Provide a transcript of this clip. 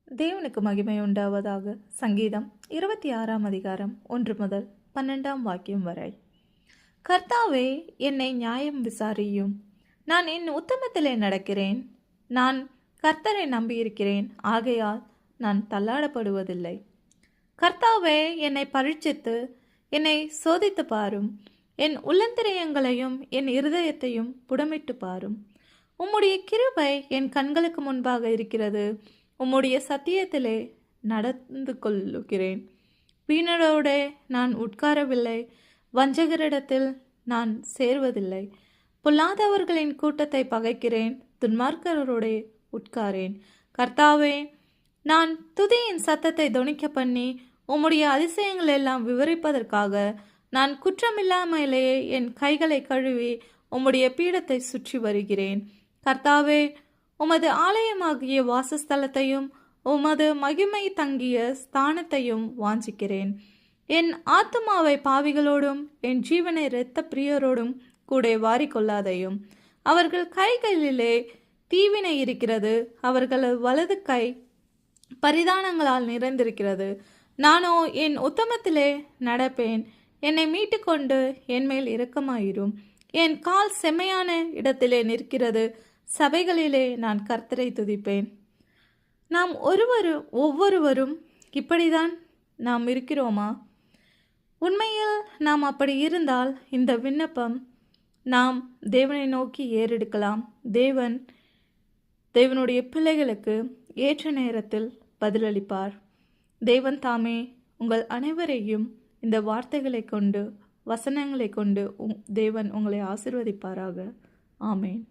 தேவனுக்கு மகிமை உண்டாவதாக. சங்கீதம் 26 அதிகாரம் 1 முதல் 12 வாக்கியம் வரை. கர்த்தாவே, என்னை நியாயம் விசாரியும். நான் என் உத்தமத்திலே நடக்கிறேன். நான் கர்த்தரை நம்பியிருக்கிறேன், ஆகையால் நான் தள்ளாடப்படுவதில்லை. கர்த்தாவே, என்னை பரீட்சித்து என்னை சோதித்து பாரும். என் உள்ளந்திரியங்களையும் என் இருதயத்தையும் புடமிட்டு பாரும். உம்முடைய கிருபை என் கண்களுக்கு முன்பாக இருக்கிறது. உம்முடைய சத்தியத்திலே நடந்து கொள்ளுகிறேன். வீணரோட நான் உட்காரவில்லை, வஞ்சகரிடத்தில் நான் சேர்வதில்லை. பொல்லாதவர்களின் கூட்டத்தை பகைக்கிறேன், துன்மார்க்கரோட உட்காரேன். கர்த்தாவே, நான் துதியின் சத்தத்தை தொனிக்க பண்ணி உம்முடைய அதிசயங்கள் எல்லாம் விவரிப்பதற்காக நான் குற்றமில்லாமலேயே என் கைகளை கழுவி உம்முடைய பீடத்தை சுற்றி வருகிறேன். கர்த்தாவே, உமது ஆலயமாகிய வாசஸ்தலத்தையும் உமது மகிமை தங்கிய ஸ்தானத்தையும் வாஞ்சிக்கிறேன். என் ஆத்துமாவை பாவிகளோடும் என் ஜீவனை இரத்த பிரியரோடும் கூட வாரிக்கொள்ளாதையும். அவர்கள் கைகளிலே தீவினை இருக்கிறது, அவர்கள் வலது கை பரிதானங்களால் நிறைந்திருக்கிறது. நானோ என் உத்தமத்திலே நடப்பேன். என்னை மீட்டு கொண்டு என்மேல் இரக்கமாயிரும். என் கால் செம்மையான இடத்திலே நிற்கிறது, சபைகளிலே நான் கர்த்தரை துதிப்பேன். நாம் ஒவ்வொருவரும் இப்படிதான் நாம் இருக்கிறோமா? உண்மையில் நாம் அப்படி இருந்தால் இந்த விண்ணப்பம் நாம் தேவனை நோக்கி ஏறெடுக்கலாம். தேவனுடைய பிள்ளைகளுக்கு ஏற்ற நேரத்தில் பதிலளிப்பார். தேவன் தாமே உங்கள் அனைவரையும் இந்த வார்த்தைகளை கொண்டு, வசனங்களை கொண்டு தேவன் உங்களை ஆசீர்வதிப்பாராக. ஆமேன்.